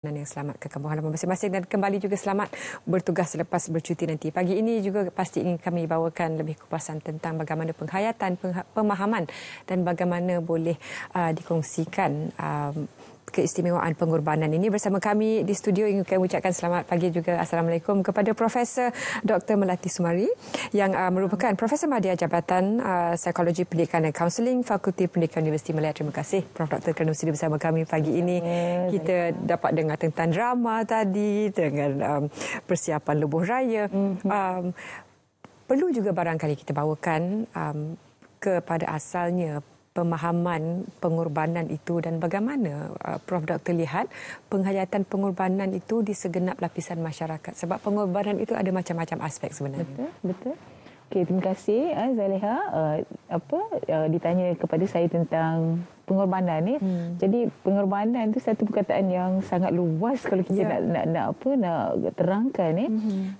Yang selamat ke kampung halaman masing-masing dan kembali juga selamat bertugas selepas bercuti nanti. Pagi ini juga pasti ingin kami bawakan lebih kupasan tentang bagaimana penghayatan, pemahaman dan bagaimana boleh dikongsikan keistimewaan pengorbanan ini. Bersama kami di studio ingin kami ucapkan selamat pagi juga Assalamualaikum kepada Profesor Dr. Melati Sumari yang merupakan Profesor Madya Jabatan Psikologi Pendidikan dan Kaunseling Fakulti Pendidikan Universiti Malaya. Terima kasih Prof. Dr. kerana sudi bersama kami pagi ini. Kita dapat dengar tentang drama tadi dengan persiapan Lebuh Raya. Perlu juga barangkali kita bawakan kepada asalnya pemahaman pengorbanan itu dan bagaimana Prof. Dr. lihat penghayatan pengorbanan itu di segenap lapisan masyarakat. Sebab pengorbanan itu ada macam-macam aspek sebenarnya. Betul. Okey, terima kasih Zaleha. Ditanya kepada saya tentang pengorbanan ni. Jadi pengorbanan itu satu perkataan yang sangat luas kalau kita nak terangkan ni.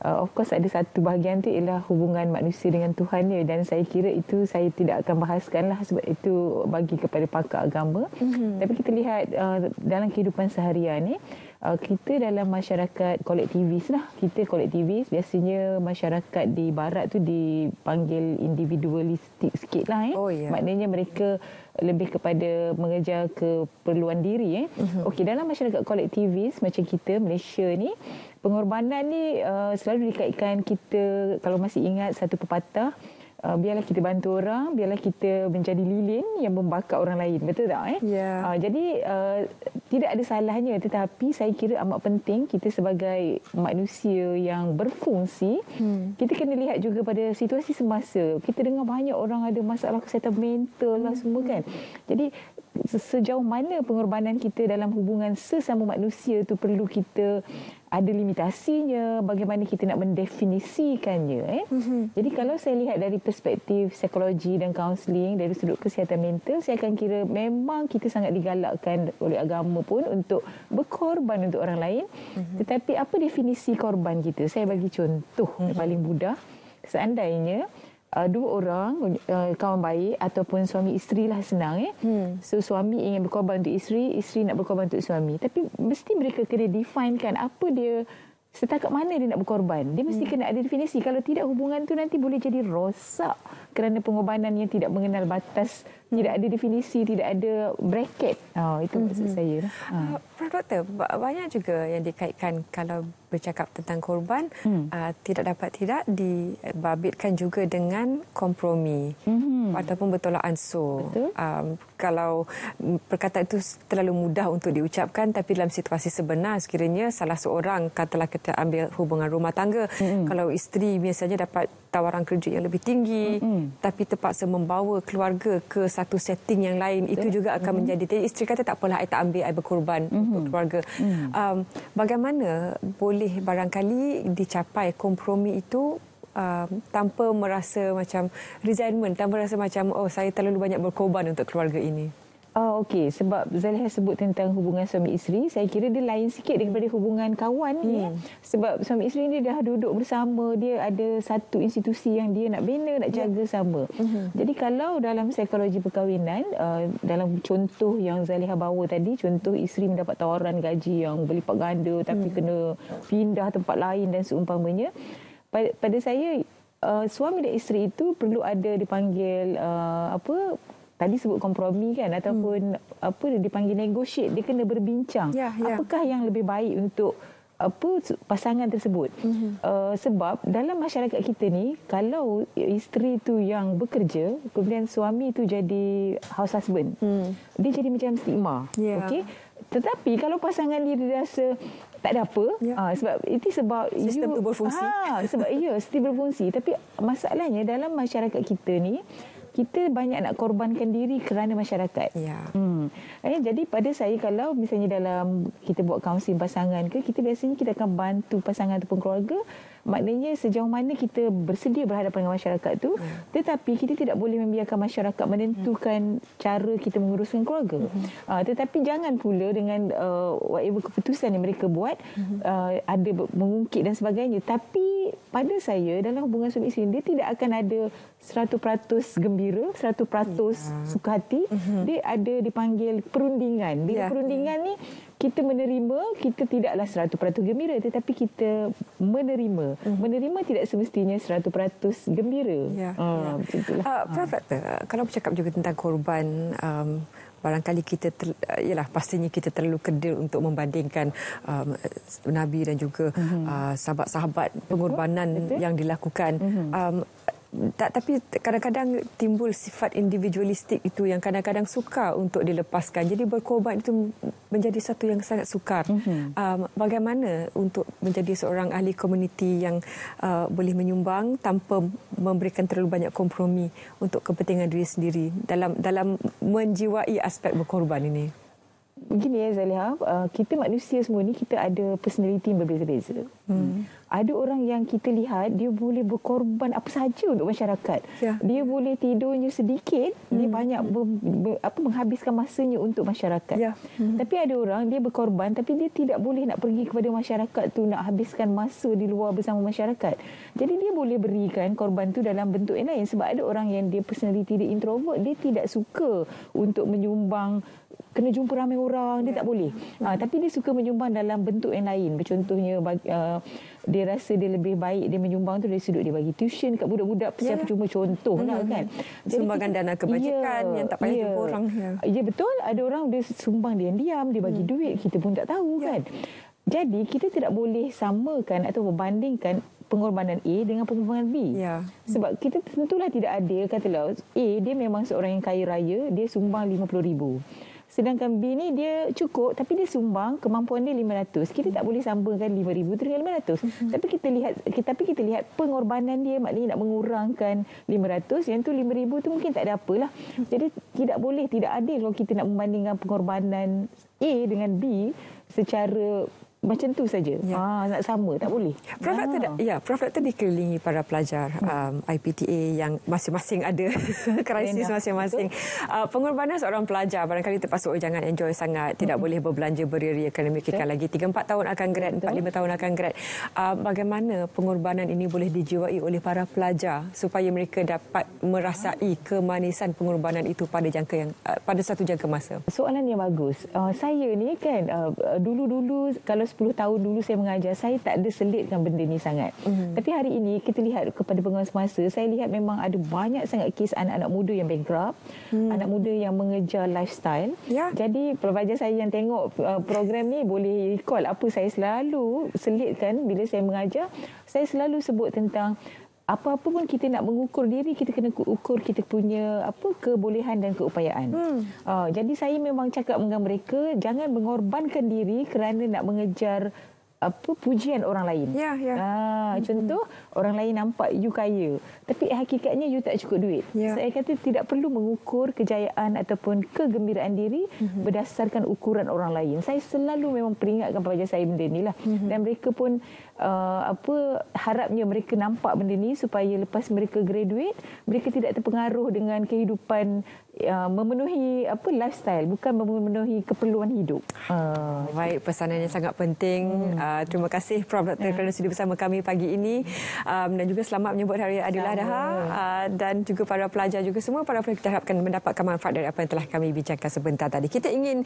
Of course ada satu bahagian tu ialah hubungan manusia dengan Tuhan dia, dan saya kira itu saya tidak akan bahaskanlah sebab itu bagi kepada pakar agama. Tapi kita lihat dalam kehidupan seharian ni, kita dalam masyarakat kolektivis lah. Kita kolektivis, biasanya masyarakat di barat tu dipanggil individualistik sikit lah. Maknanya mereka lebih kepada mengejar keperluan diri. Okey, dalam masyarakat kolektivis macam kita, Malaysia ni, pengorbanan ni selalu dikaitkan kita, kalau masih ingat satu pepatah, biarlah kita bantu orang, biarlah kita menjadi lilin yang membakar orang lain. Betul tak? Jadi tidak ada salahnya, tetapi saya kira amat penting kita sebagai manusia yang berfungsi, kita kena lihat juga pada situasi semasa. Kita dengar banyak orang ada masalah kesihatan mental lah semua kan. Jadi sejauh mana pengorbanan kita dalam hubungan sesama manusia tu perlu kita ada limitasinya, bagaimana kita nak mendefinisikannya. Jadi kalau saya lihat dari perspektif psikologi dan kaunseling, dari sudut kesihatan mental, saya akan kira memang kita sangat digalakkan oleh agama pun untuk berkorban untuk orang lain. Tetapi apa definisi korban kita? Saya bagi contoh yang paling mudah. Seandainya dua orang kawan baik ataupun suami isteri lah, senang So suami ingin berkorban untuk isteri, isteri nak berkorban untuk suami. Tapi mesti mereka kena definekan apa dia, setakat mana dia nak berkorban. Dia mesti kena ada definisi. Kalau tidak, hubungan tu nanti boleh jadi rosak kerana pengorbanan yang tidak mengenal batas, tidak ada definisi, tidak ada bracket. Itu maksud saya. Prof. Doktor, banyak juga yang dikaitkan kalau bercakap tentang korban, tidak dapat tidak dibabitkan juga dengan kompromi ataupun bertolak ansur. Kalau perkataan itu terlalu mudah untuk diucapkan, tapi dalam situasi sebenar, sekiranya salah seorang, katalah kita ambil hubungan rumah tangga, kalau isteri biasanya dapat tawaran kerja yang lebih tinggi, tapi terpaksa membawa keluarga ke satu setting yang lain, itu juga akan menjadi, isteri kata tak apalah, I tak ambil, I berkorban untuk keluarga. Bagaimana boleh barangkali dicapai kompromi itu tanpa merasa macam resentment, tanpa rasa macam saya terlalu banyak berkorban untuk keluarga ini? Okey, sebab Zaleha sebut tentang hubungan suami isteri, saya kira dia lain sikit daripada hubungan kawan ni. Sebab suami isteri ni dah duduk bersama, dia ada satu institusi yang dia nak bina, nak jaga sama. Jadi kalau dalam psikologi perkahwinan, dalam contoh yang Zaleha bawa tadi, contoh isteri mendapat tawaran gaji yang berlipat ganda tapi kena pindah tempat lain dan seumpamanya, pada saya suami dan isteri itu perlu ada dipanggil tadi sebut kompromi kan, ataupun dipanggil negotiate. Dia kena berbincang apakah yang lebih baik untuk pasangan tersebut. Sebab dalam masyarakat kita ni, kalau isteri tu yang bekerja, kemudian suami tu jadi house husband, dia jadi macam stigma. Okey, tetapi kalau pasangan dia rasa tak ada apa, sebab itu sebab sistem tu berfungsi. Sebab sistem berfungsi. Tapi masalahnya dalam masyarakat kita ni, kita banyak nak korbankan diri kerana masyarakat. Jadi pada saya, kalau misalnya dalam kita buat kaunseling pasangan kita biasanya kita akan bantu pasangan ataupun keluarga. Maknanya sejauh mana kita bersedia berhadapan dengan masyarakat tu, tetapi kita tidak boleh membiarkan masyarakat menentukan cara kita menguruskan keluarga. Tetapi jangan pula dengan whatever keputusan yang mereka buat, ada mengungkit dan sebagainya. Tapi pada saya, dalam hubungan suami isteri, dia tidak akan ada 100% gembira, 100% suka hati. Dia ada dipanggil perundingan. Bila perundingan ni, kita menerima, kita tidaklah 100% gembira, tetapi kita menerima. Menerima tidak semestinya 100% gembira. Macam itulah. Prof, kalau bercakap juga tentang korban, barangkali kita pastinya kita terlalu kedil untuk membandingkan Nabi dan juga sahabat-sahabat pengorbanan yang dilakukan. Tapi kadang-kadang timbul sifat individualistik itu yang kadang-kadang sukar untuk dilepaskan. Jadi berkorban itu menjadi satu yang sangat sukar. Bagaimana untuk menjadi seorang ahli komuniti yang boleh menyumbang tanpa memberikan terlalu banyak kompromi untuk kepentingan diri sendiri dalam menjiwai aspek berkorban ini? Begini ya Zaliha, kita manusia semua ni kita ada personality yang berbeza-beza. Ada orang yang kita lihat dia boleh berkorban apa sahaja untuk masyarakat. Dia boleh tidurnya sedikit, dia banyak menghabiskan masanya untuk masyarakat. Tapi ada orang dia berkorban tapi dia tidak boleh nak pergi kepada masyarakat tu, nak habiskan masa di luar bersama masyarakat. Jadi dia boleh berikan korban tu dalam bentuk yang lain, sebab ada orang yang dia personality dia introvert, dia tidak suka untuk menyumbang, kena jumpa ramai orang, dia tak boleh. Tapi dia suka menyumbang dalam bentuk yang lain. Contohnya dia rasa dia lebih baik dia menyumbang tu dari sudut dia bagi tuition kat budak-budak siapa cuma contoh kan. Sumbangan dana kebajikan yang tak payah jumpa orang. Ya betul, ada orang dia sumbang diam-diam, dia bagi duit, kita pun tak tahu kan. Jadi kita tidak boleh samakan atau berbandingkan pengorbanan A dengan pengorbanan B. Sebab kita tentulah tidak ada, katalah A dia memang seorang yang kaya raya, dia sumbang 50,000. Sedangkan B ni dia cukup tapi dia sumbang kemampuan dia 500. Kita tak boleh sambungkan 5,000 tu dengan 500. Tapi kita lihat pengorbanan dia, maknanya nak mengurangkan 500, yang tu 5,000 tu mungkin tak ada apalah. Jadi tidak adil kalau kita nak membandingkan pengorbanan A dengan B secara macam tu saja. Nak sama, tak boleh. Prof Dr dikelilingi para pelajar IPTA yang masing-masing ada krisis masing-masing. Pengorbanan seorang pelajar barangkali terpaksa jangan enjoy sangat, tidak boleh berbelanja beriria kerana memikirkan lagi 3-4 tahun akan grad, 4-5 tahun akan grad. Bagaimana pengorbanan ini boleh dijiwai oleh para pelajar supaya mereka dapat merasai kemanisan pengorbanan itu pada satu jangka masa? Soalan yang bagus. Saya ni kan dulu-dulu, kalau 10 tahun dulu saya mengajar, saya tak ada selitkan benda ni sangat. Tapi hari ini kita lihat kepada penguasa semasa, saya lihat memang ada banyak sangat kes anak-anak muda yang bankrupt, anak muda yang mengejar lifestyle. Jadi pelajar saya yang tengok program ni boleh recall apa saya selalu selitkan bila saya mengajar. Saya selalu sebut tentang apa-apa pun kita nak mengukur diri, kita kena ukur kita punya kebolehan dan keupayaan. Jadi saya memang cakap dengan mereka, jangan mengorbankan diri kerana nak mengejar pujian orang lain. Contoh, orang lain nampak you kaya, tapi hakikatnya you tak cukup duit. Saya kata tidak perlu mengukur kejayaan ataupun kegembiraan diri berdasarkan ukuran orang lain. Saya selalu memang peringatkan pelajar saya benda ni lah. Dan mereka pun harapnya mereka nampak benda ni supaya lepas mereka graduate, mereka tidak terpengaruh dengan kehidupan memenuhi lifestyle, bukan memenuhi keperluan hidup. Baik, pesanan yang sangat penting. Terima kasih Prof Dr kerana sudi bersama kami pagi ini, dan juga selamat menyambut Hari Aidiladha, dan juga para pelajar juga semua para pelajar, kita harapkan mendapatkan manfaat dari apa yang telah kami bincangkan sebentar tadi. Kita ingin